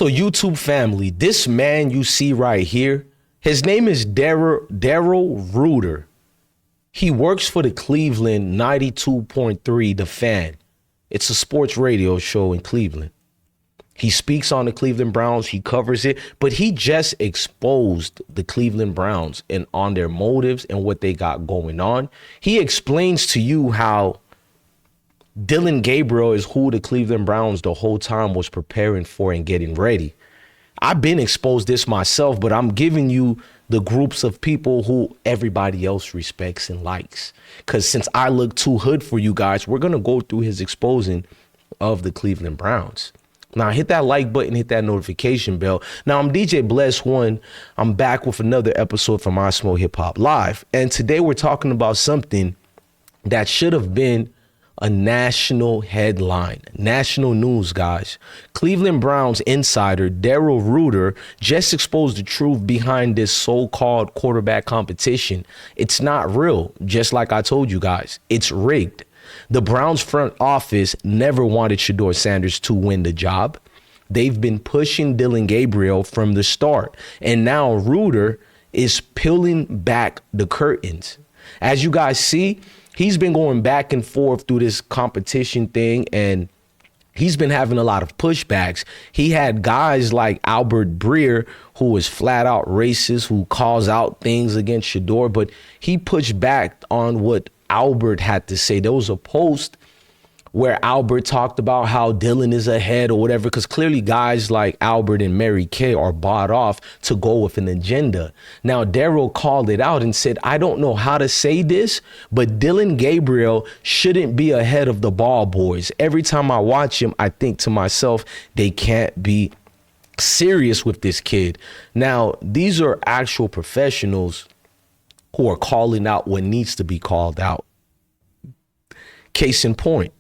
So YouTube family, this man you see right here, his name is Daryl Ruiter. He works for the Cleveland 92.3, The Fan. It's a sports radio show in Cleveland. He speaks on the Cleveland Browns. He covers it, but he just exposed the Cleveland Browns and on their motives and what they got going on. He explains to you how Dillion Gabriel is who the Cleveland Browns the whole time was preparing for and getting ready. I've been exposed this myself, but I'm giving you the groups of people who everybody else respects and likes. Because since I look too hood for you guys, we're going to go through his exposing of the Cleveland Browns. Now, hit that like button, hit that notification bell. Now, I'm DJ Bless One. I'm back with another episode from IsmokeHiphop Live. And today we're talking about something that should have been a national headline, national news, guys. Cleveland Browns insider Daryl Ruiter just exposed the truth behind this so-called quarterback competition. It's not real, just like I told you guys. It's rigged. The Browns front office never wanted Shedeur Sanders to win the job. They've been pushing Dillion Gabriel from the start, and now Ruiter is peeling back the curtains. As you guys see, he's been going back and forth through this competition thing, and he's been having a lot of pushbacks. He had guys like Albert Breer, who was flat out racist, who calls out things against Shedeur, but he pushed back on what Albert had to say. There was a post where Albert talked about how Dillon is ahead or whatever, because clearly guys like Albert and Mary Kay are bought off to go with an agenda. Now, Daryl called it out and said, I don't know how to say this, but Dillion Gabriel shouldn't be ahead of the ball boys. Every time I watch him, I think to myself, they can't be serious with this kid. Now, these are actual professionals who are calling out what needs to be called out. Case in point,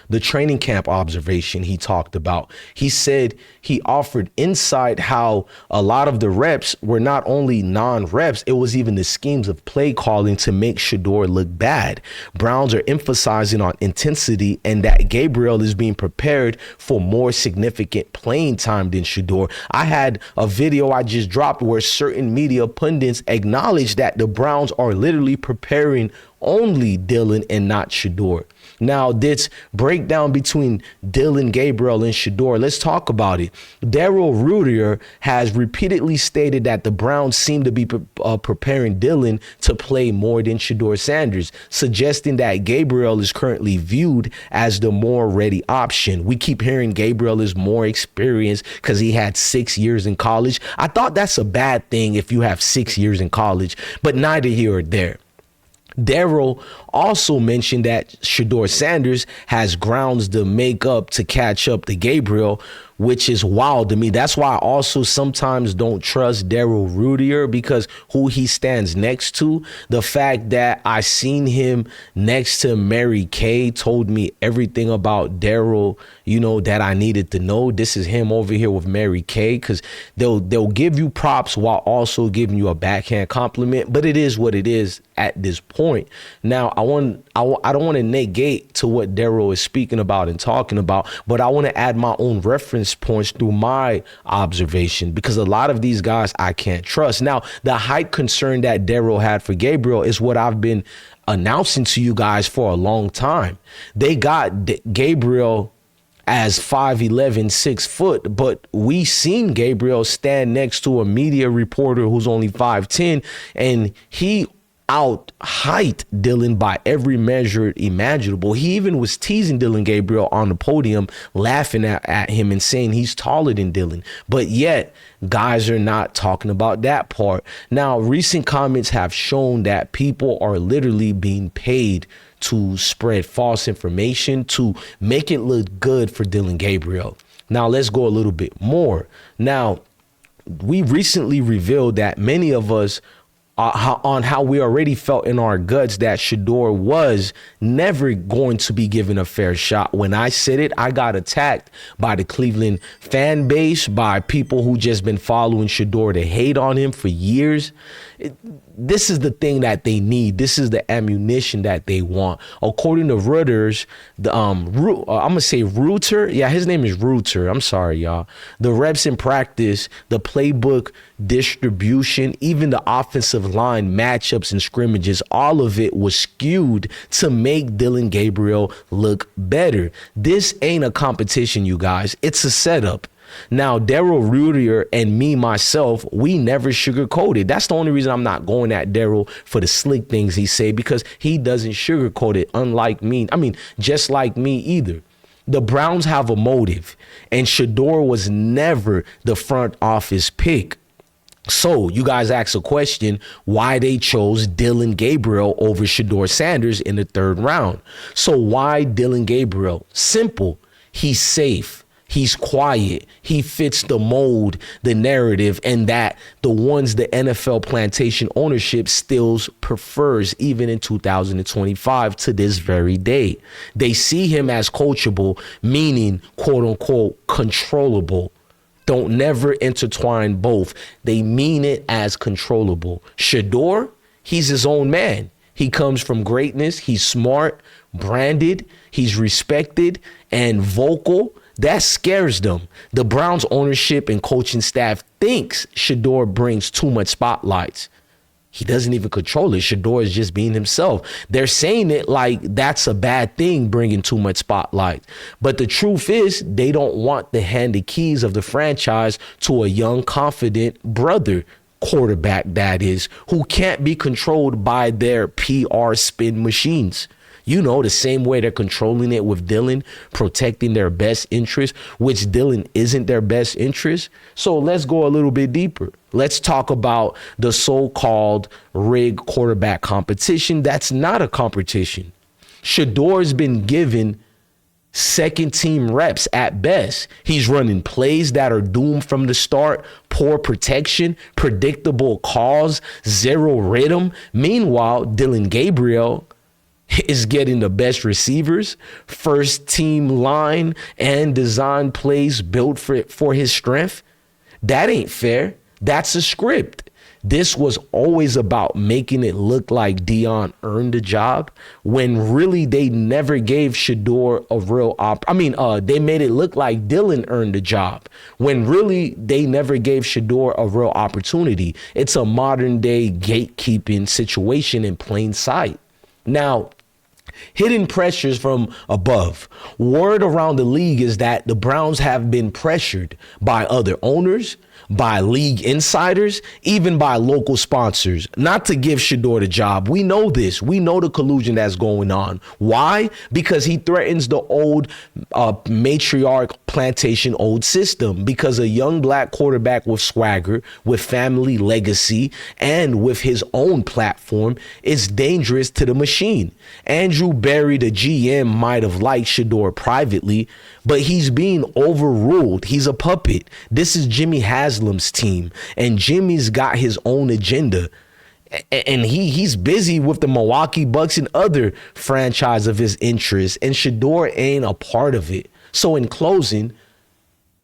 the training camp observation he talked about. He said he offered insight how a lot of the reps were not only non-reps, it was even the schemes of play calling to make Shedeur look bad. Browns are emphasizing on intensity and that Gabriel is being prepared for more significant playing time than Shedeur. I had a video I just dropped where certain media pundits acknowledged that the Browns are literally preparing only Dillon and not Shedeur. Now, this breakdown between Dillion Gabriel and Shedeur, let's talk about it. Daryl Ruiter has repeatedly stated that the Browns seem to be preparing Dillon to play more than Shedeur Sanders, suggesting that Gabriel is currently viewed as the more ready option. We keep hearing Gabriel is more experienced because he had 6 years in college. I thought that's a bad thing if you have 6 years in college, but neither here or there. Daryl also mentioned that Shedeur Sanders has grounds to make up to catch up to Gabriel, which is wild to me. That's why I also sometimes don't trust Daryl Ruiter, because who he stands next to, the fact that I seen him next to Mary Kay told me everything about Daryl, you know, that I needed to know. This is him over here with Mary Kay, because they'll give you props while also giving you a backhand compliment, but it is what it is at this point. Now, I don't want to negate to what Daryl is speaking about and talking about, but I want to add my own reference points through my observation, because a lot of these guys I can't trust. Now, the height concern that Daryl had for Gabriel is what I've been announcing to you guys for a long time. They got Gabriel as 5'11", 6 foot, but we seen Gabriel stand next to a media reporter who's only 5'10", and he out height Dillon by every measure imaginable. He even was teasing Dillion Gabriel on the podium, laughing at him and saying he's taller than Dillon. But yet, guys are not talking about that part. Now, recent comments have shown that people are literally being paid to spread false information to make it look good for Dillion Gabriel. Now, let's go a little bit more. Now, we recently revealed that many of us on how we already felt in our guts that Shedeur was never going to be given a fair shot. When I said it, I got attacked by the Cleveland fan base, by people who just been following Shedeur to hate on him for years. this is the thing that they need. This is the ammunition that they want. According to Reuters, I'm gonna say Ruiter. Yeah, his name is Ruiter. I'm sorry, y'all. The reps in practice, the playbook distribution, even the offensive line matchups and scrimmages, all of it was skewed to make Dillion Gabriel look better. This ain't a competition, you guys. It's a setup. Now, Daryl Ruiter and me, myself, we never sugarcoated. That's the only reason I'm not going at Daryl for the slick things he say, because he doesn't sugarcoat it, unlike me. I mean, just like me either. The Browns have a motive, and Shedeur was never the front office pick. So you guys ask a question, why they chose Dillion Gabriel over Shedeur Sanders in the 3rd round. So why Dillion Gabriel? Simple. He's safe. He's quiet. He fits the mold, the narrative, and that the ones the NFL plantation ownership still prefers even in 2025 to this very day. They see him as coachable, meaning, quote unquote, controllable. Don't never intertwine both. They mean it as controllable. Shedeur, he's his own man. He comes from greatness. He's smart, branded, he's respected and vocal. That scares them. The Browns ownership and coaching staff thinks Shedeur brings too much spotlights. He doesn't even control it. Shedeur is just being himself. They're saying it like that's a bad thing, bringing too much spotlight. But the truth is, they don't want to hand the keys of the franchise to a young, confident brother, quarterback that is, who can't be controlled by their PR spin machines. You know, the same way they're controlling it with Dillon, protecting their best interest, which Dillon isn't their best interest. So let's go a little bit deeper. Let's talk about the so-called rigged quarterback competition. That's not a competition. Shedeur's been given 2nd team reps at best. He's running plays that are doomed from the start, poor protection, predictable calls, 0 rhythm. Meanwhile, Dillion Gabriel is getting the best receivers, 1st team line, and design plays built for his strength. That ain't fair. That's a script. This was always about making it look like Dillon earned the job, when really they never gave Shedeur a real they made it look like Dillon earned the job, when really they never gave Shedeur a real opportunity. It's a modern day gatekeeping situation in plain sight. Now, hidden pressures from above. Word around the league is that the Browns have been pressured by other owners, by league insiders, even by local sponsors, not to give Shedeur the job. We know this. We know the collusion that's going on. Why? Because he threatens the old matriarch plantation old system, because a young black quarterback with swagger, with family legacy, and with his own platform is dangerous to the machine. Andrew Berry, the GM, might have liked Shedeur privately, but he's being overruled. He's a puppet. This is Jimmy Haslam's team, and Jimmy's got his own agenda. And he's busy with the Milwaukee Bucks and other franchise of his interest, and Shedeur ain't a part of it. So in closing,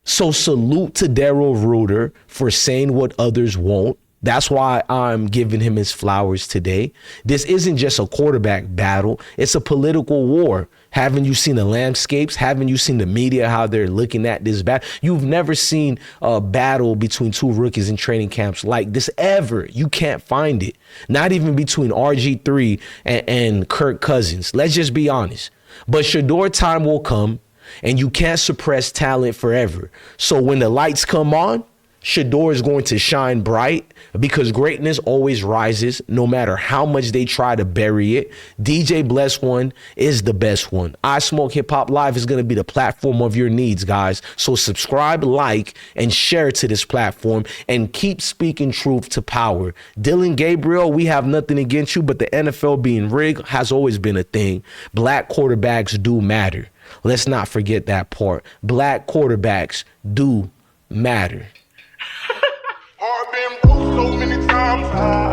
salute to Daryl Ruiter for saying what others won't. That's why I'm giving him his flowers today. This isn't just a quarterback battle. It's a political war. Haven't you seen the landscapes? Haven't you seen the media, how they're looking at this battle? You've never seen a battle between 2 rookies in training camps like this ever. You can't find it. Not even between RG3 and Kirk Cousins. Let's just be honest. But Shedeur time will come, and you can't suppress talent forever. So when the lights come on, Shedeur is going to shine bright, because greatness always rises no matter how much they try to bury it. DJ Bless One is the best one. IsmokeHiphop Live is going to be the platform of your needs, guys. So subscribe, like, and share to this platform, and keep speaking truth to power. Dillion Gabriel, we have nothing against you, but the NFL being rigged has always been a thing. Black quarterbacks do matter. Let's not forget that part. Black quarterbacks do matter. I've been broke so many times.